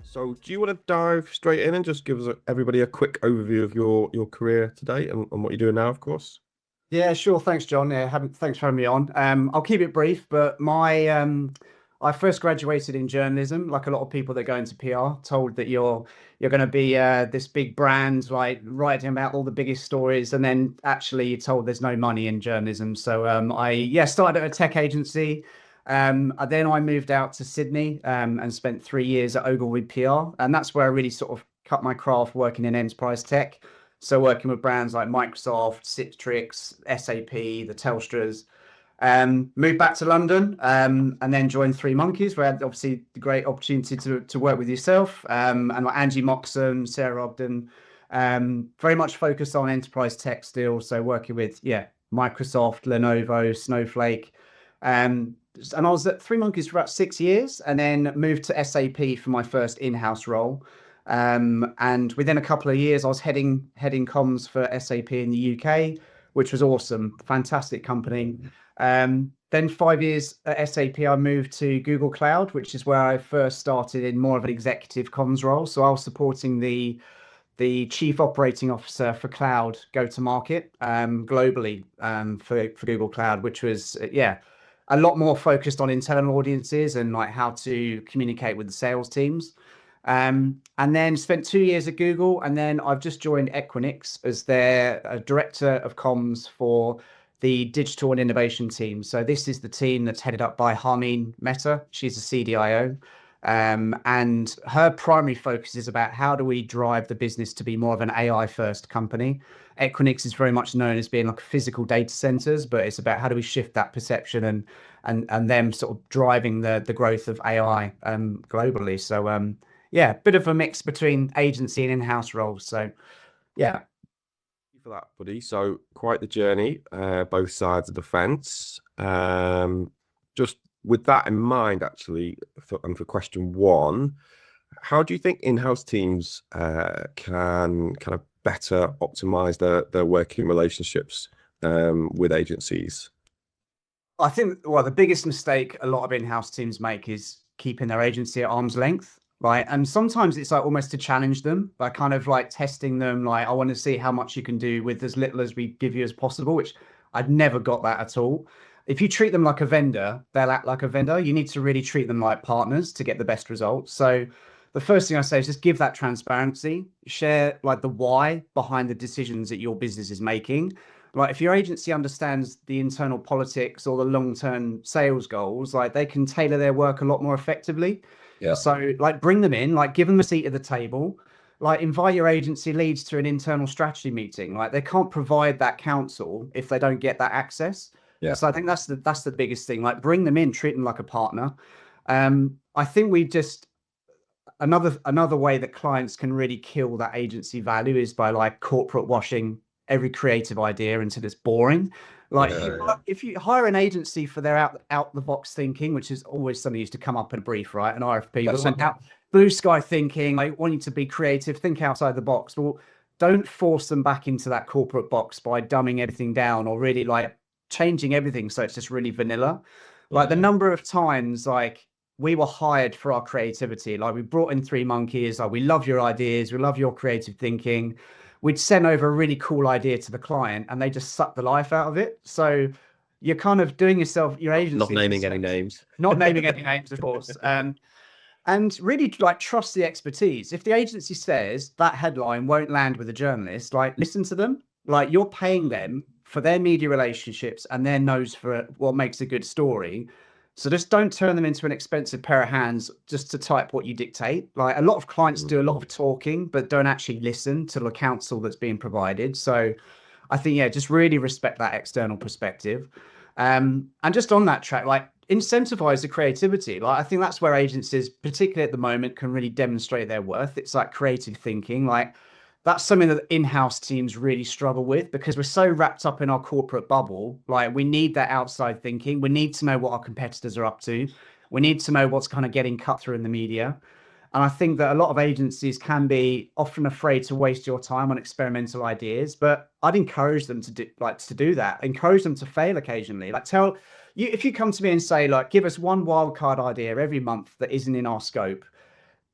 So, do you want to dive straight in and just give us everybody a quick overview of your career today and what you're doing now, of course? Yeah, sure. Thanks, John. Thanks for having me on. I'll keep it brief, but I first graduated in journalism. Like a lot of people that go into PR, told that you're going to be this big brand, like writing about all the biggest stories, and then actually you're told there's no money in journalism. So I started at a tech agency. Then I moved out to Sydney and spent 3 years at Ogilvy PR, and that's where I really sort of cut my craft working in enterprise tech. So working with brands like Microsoft, Citrix, SAP, the Telstras. Moved back to London and then joined Three Monkeys, where I had obviously the great opportunity to work with yourself and like Angie Moxham, Sarah Ogden. Very much focused on enterprise tech still. So working with, Microsoft, Lenovo, Snowflake. And I was at Three Monkeys for about 6 years and then moved to SAP for my first in-house role. And within a couple of years, I was heading comms for SAP in the UK, which was awesome, fantastic company. Then 5 years at SAP, I moved to Google Cloud, which is where I first started in more of an executive comms role. So I was supporting the chief operating officer for cloud go to market globally for Google Cloud, which was a lot more focused on internal audiences and like how to communicate with the sales teams. And then spent 2 years at Google, and then I've just joined Equinix as their director of comms for the digital and innovation team. So this is the team that's headed up by Harmeen Mehta. She's a CDIO. And her primary focus is about how do we drive the business to be more of an AI first company. Equinix is very much known as being like physical data centers, but it's about how do we shift that perception and them sort of driving the growth of AI globally. So bit of a mix between agency and in-house roles. So yeah. You for that, buddy. So, quite the journey, both sides of the fence. Just with that in mind, actually, for question one, how do you think in-house teams can kind of better optimize their working relationships with agencies? I think, well, the biggest mistake a lot of in-house teams make is keeping their agency at arm's length, right? And sometimes it's like almost to challenge them by kind of like testing them, like, I want to see how much you can do with as little as we give you as possible, which I'd never got that at all. If you treat them like a vendor, they'll act like a vendor. You need to really treat them like partners to get the best results. So the first thing I say is just give that transparency, share like the why behind the decisions that your business is making. Like if your agency understands the internal politics or the long-term sales goals, like they can tailor their work a lot more effectively. Yeah. So like bring them in, like give them a seat at the table, like invite your agency leads to an internal strategy meeting. Like they can't provide that counsel if they don't get that access. Yeah. So I think that's the biggest thing. Like bring them in, treat them like a partner. I think we just another way that clients can really kill that agency value is by like corporate washing every creative idea until it's boring. Like if you hire an agency for their out the box thinking, which is always something used to come up in a brief, right? An RFP, but like out blue sky thinking, like wanting to be creative, think outside the box. Well, don't force them back into that corporate box by dumbing everything down or really like changing everything so it's just really vanilla. Like the number of times like we were hired for our creativity, like we brought in Three Monkeys, like we love your ideas, we love your creative thinking. We'd send over a really cool idea to the client and they just suck the life out of it. So you're kind of doing yourself, your Not agency, naming any names. not naming any names, of course. And really like trust the expertise. If the agency says that headline won't land with a journalist, like listen to them. Like you're paying them for their media relationships and their nose for what makes a good story. So just don't turn them into an expensive pair of hands just to type what you dictate. Like a lot of clients do a lot of talking, but don't actually listen to the counsel that's being provided. So I think, yeah, just really respect that external perspective. And just on that track, like incentivize the creativity. Like I think that's where agencies, particularly at the moment, can really demonstrate their worth. It's like creative thinking. Like that's something that in-house teams really struggle with because we're so wrapped up in our corporate bubble. Like we need that outside thinking. We need to know what our competitors are up to. We need to know what's kind of getting cut through in the media. And I think that a lot of agencies can be often afraid to waste your time on experimental ideas, but I'd encourage them to do that. Encourage them to fail occasionally. Like tell you if you come to me and say, like, give us one wild card idea every month that isn't in our scope,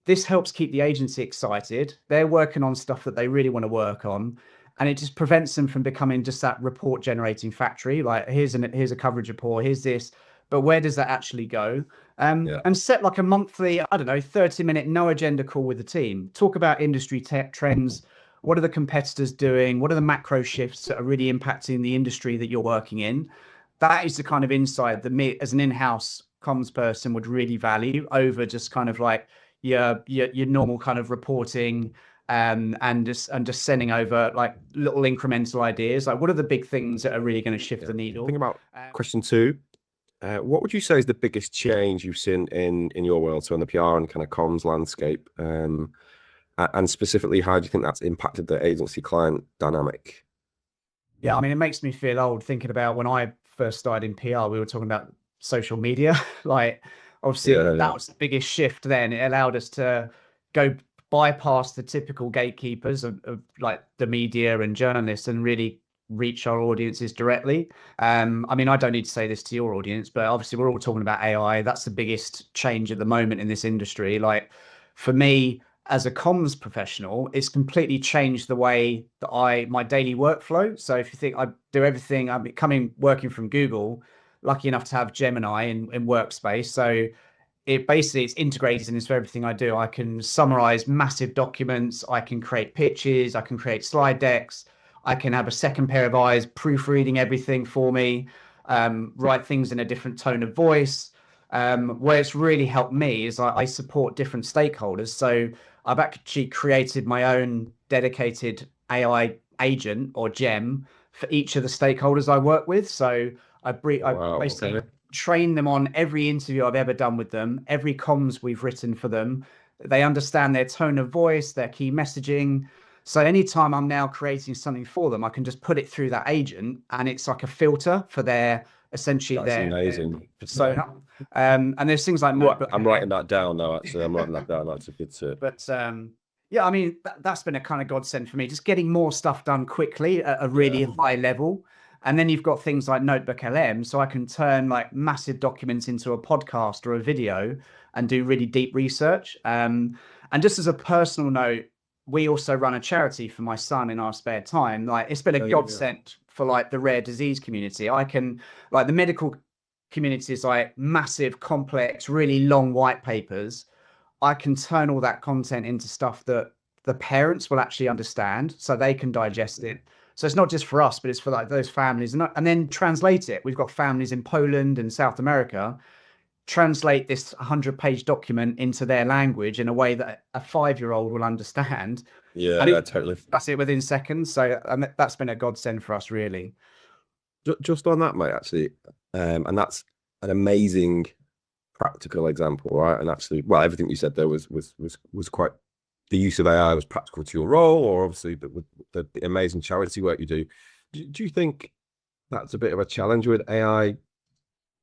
this helps keep the agency excited. They're working on stuff that they really want to work on, and it just prevents them from becoming just that report generating factory. Like here's a coverage report, here's this, but where does that actually go? And set like a monthly, I don't know, 30-minute no agenda call with the team. Talk about industry tech trends. What are the competitors doing? What are the macro shifts that are really impacting the industry that you're working in? That is the kind of insight that me as an in-house comms person would really value over just kind of like your normal kind of reporting, and just sending over like little incremental ideas. Like, what are the big things that are really going to shift the needle? Think about question 2. What would you say is the biggest change you've seen in your world, so in the PR and kind of comms landscape, and specifically, how do you think that's impacted the agency client dynamic? Yeah, I mean, it makes me feel old thinking about when I first started in PR. We were talking about social media. Like, obviously, that was the biggest shift. Then it allowed us to go bypass the typical gatekeepers of like the media and journalists and really reach our audiences directly. I mean, I don't need to say this to your audience, but obviously we're all talking about AI. That's the biggest change at the moment in this industry. Like, for me as a comms professional, it's completely changed the way that my daily workflow. So if you think I do everything, I'm working from Google, lucky enough to have Gemini in Workspace. So it's integrated into everything I do. I can summarize massive documents. I can create pitches. I can create slide decks. I can have a second pair of eyes proofreading everything for me, write things in a different tone of voice. Where it's really helped me is I support different stakeholders. So I've actually created my own dedicated AI agent or gem for each of the stakeholders I work with. So I basically train them on every interview I've ever done with them, every comms we've written for them. They understand their tone of voice, their key messaging. So anytime I'm now creating something for them, I can just put it through that agent, and it's like a filter for their amazing. And there's things like I'm writing that down now. Actually, I'm writing that down. That's a good tip. But yeah, I mean, that's been a kind of godsend for me, just getting more stuff done quickly at a really high level. And then you've got things like Notebook LM, so I can turn like massive documents into a podcast or a video and do really deep research. And just as a personal note, we also run a charity for my son in our spare time. Like, it's been a godsend for like the rare disease community. I can, like, the medical community is like massive, complex, really long white papers. I can turn all that content into stuff that the parents will actually understand so they can digest it. So it's not just for us, but it's for like those families, and then translate it. We've got families in Poland and South America. Translate this 100-page document into their language in a way that a 5-year-old will understand. Yeah, totally. That's it within seconds. So that's been a godsend for us, really. Just on that, mate, actually, and that's an amazing practical example, right? And actually, well, everything you said there was quite, the use of AI was practical to your role, or obviously the amazing charity work you do. Do you think that's a bit of a challenge with AI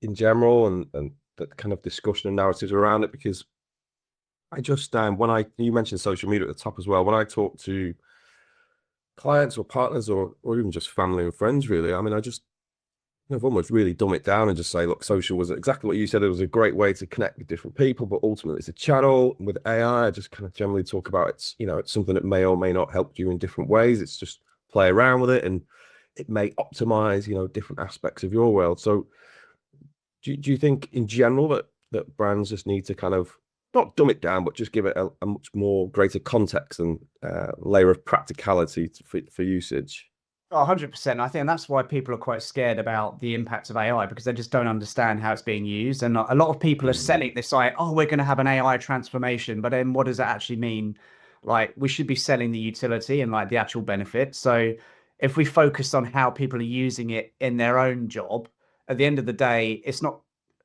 in general, and that kind of discussion and narratives around it? Because I just you mentioned social media at the top as well. When I talk to clients or partners or even just family and friends, really, I mean, I've almost really dumb it down and just say, look, social was exactly what you said. It was a great way to connect with different people, but ultimately it's a channel. With AI, I just kind of generally talk about it's something that may or may not help you in different ways. It's just play around with it, and it may optimize, different aspects of your world. So do you think in general that brands just need to kind of not dumb it down, but just give it a much more greater context and layer of practicality for usage? 100%. I think that's why people are quite scared about the impact of AI, because they just don't understand how it's being used. And a lot of people are selling this like, oh, we're going to have an AI transformation, but then what does that actually mean? Like, we should be selling the utility and like the actual benefit. So if we focus on how people are using it in their own job, at the end of the day, it's not,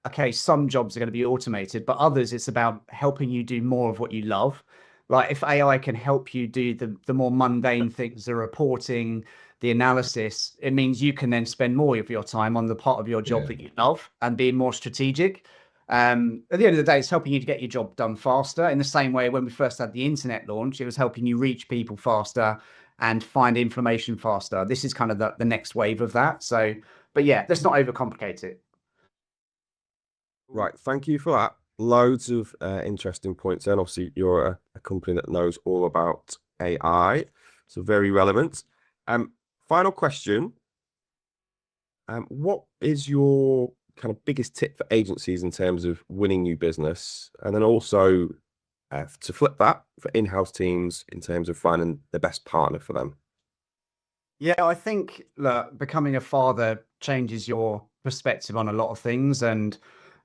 okay, some jobs are going to be automated, but others, it's about helping you do more of what you love. Like, if AI can help you do the more mundane things, the reporting, the analysis, it means you can then spend more of your time on the part of your job that you love and be more strategic. At the end of the day, it's helping you to get your job done faster. In the same way, when we first had the internet launch, it was helping you reach people faster and find information faster. This is kind of the next wave of that. So, but yeah, let's not overcomplicate it. Right. Thank you for that. Loads of interesting points. And obviously, you're a company that knows all about AI, so very relevant. Final question. What is your kind of biggest tip for agencies in terms of winning new business? And then also to flip that for in-house teams in terms of finding the best partner for them. Yeah, I think look, becoming a father changes your perspective on a lot of things. And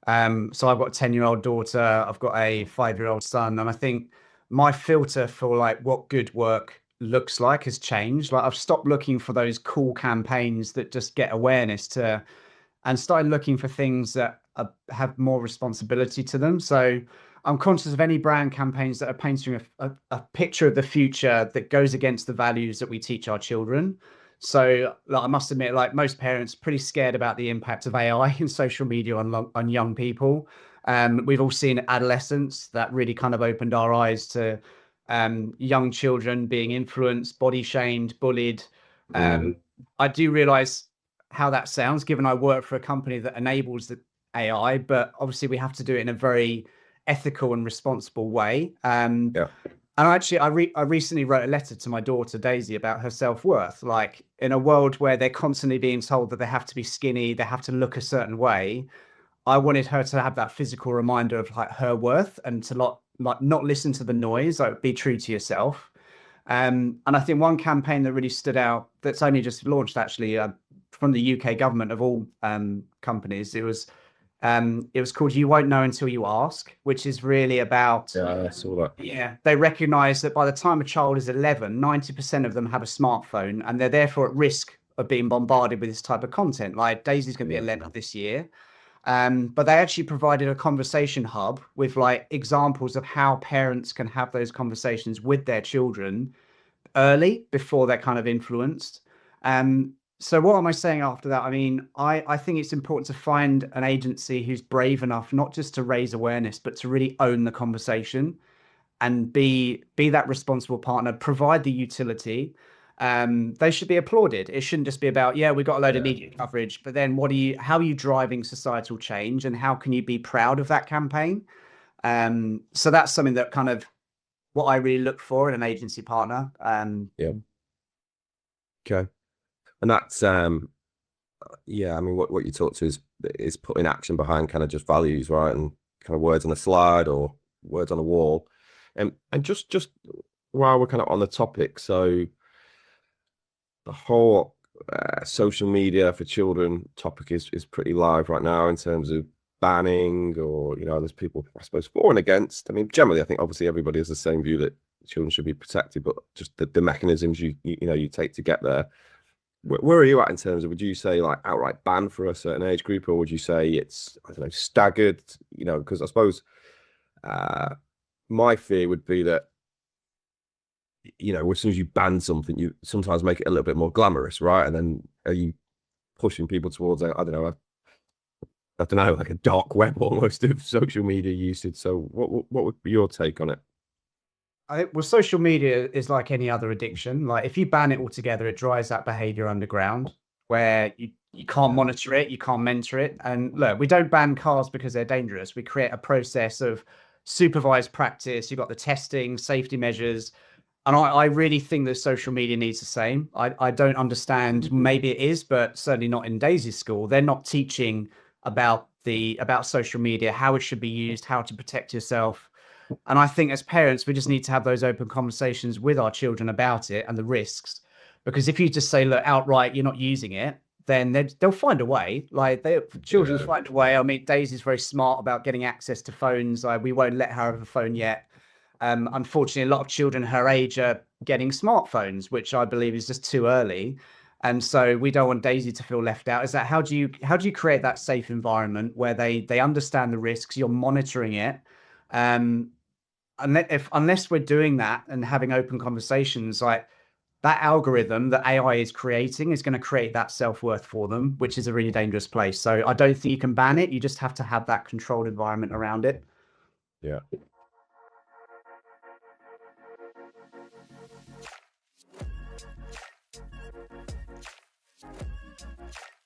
so I've got a 10-year-old daughter, I've got a 5-year-old son, and I think my filter for like what good work looks like has changed. Like I've stopped looking for those cool campaigns that just get awareness to and started looking for things that have more responsibility to them. So I'm conscious of any brand campaigns that are painting a picture of the future that goes against the values that we teach our children. So like, I must admit, like most parents, pretty scared about the impact of AI and social media on young people. We've all seen adolescence that really kind of opened our eyes to young children being influenced, body shamed, bullied. Mm, I do realize how that sounds, given I work for a company that enables the AI, but obviously we have to do it in a very ethical and responsible way. yeah. And actually, I recently wrote a letter to my daughter Daisy about her self-worth. Like in a world where they're constantly being told that they have to be skinny, they have to look a certain way, I wanted her to have that physical reminder of like her worth and to not listen to the noise, like be true to yourself. And I think one campaign that really stood out that's only just launched actually from the UK government of all companies, it was called "You Won't Know Until You Ask," which is really about, Yeah, I saw that. yeah, they recognize that by the time a child is 11, 90% of them have a smartphone and they're therefore at risk of being bombarded with this type of content. Like Daisy's going to be Yeah. 11 this year. But they actually provided a conversation hub with like examples of how parents can have those conversations with their children early before they're kind of influenced. So what am I saying after that? I mean, I think it's important to find an agency who's brave enough not just to raise awareness, but to really own the conversation and be that responsible partner, provide the utility. They should be applauded. It shouldn't just be about, yeah, we got a load of Yeah. media coverage, but then how are you driving societal change and how can you be proud of that campaign? So that's something that kind of what I really look for in an agency partner. Yeah. Okay. And that's yeah, I mean what you talk to is putting action behind kind of just values, right? And kind of words on a slide or words on a wall. And just while we're kind of on the topic, so the whole social media for children topic is pretty live right now in terms of banning or there's people I suppose for and against. I mean generally I think obviously everybody has the same view that children should be protected, but just the mechanisms you take to get there. Where are you at in terms of, would you say like outright ban for a certain age group, or would you say it's, I don't know, staggered? Because I suppose uh, my fear would be that, as soon as you ban something, you sometimes make it a little bit more glamorous, right? And then are you pushing people towards, I don't know, I don't know, like a dark web almost of social media usage? So what would be your take on it? Well, social media is like any other addiction. Like if you ban it altogether, it drives that behavior underground where you can't Yeah. monitor it, you can't mentor it. And look, we don't ban cars because they're dangerous. We create a process of supervised practice. You've got the testing, safety measures. And I really think that social media needs the same. I don't understand, maybe it is, but certainly not in Daisy's school. They're not teaching about social media, how it should be used, how to protect yourself. And I think as parents, we just need to have those open conversations with our children about it and the risks. Because if you just say, look, outright, you're not using it, then they'll find a way. Like children Yeah. find a way. I mean, Daisy's very smart about getting access to phones. We won't let her have a phone yet. Unfortunately, a lot of children her age are getting smartphones, which I believe is just too early. And so we don't want Daisy to feel left out. Is that how do you create that safe environment where they understand the risks, you're monitoring it, um, unless we're doing that and having open conversations, like that algorithm that AI is creating is going to create that self-worth for them, which is a really dangerous place. So I don't think you can ban it. You just have to have that controlled environment around it. Yeah.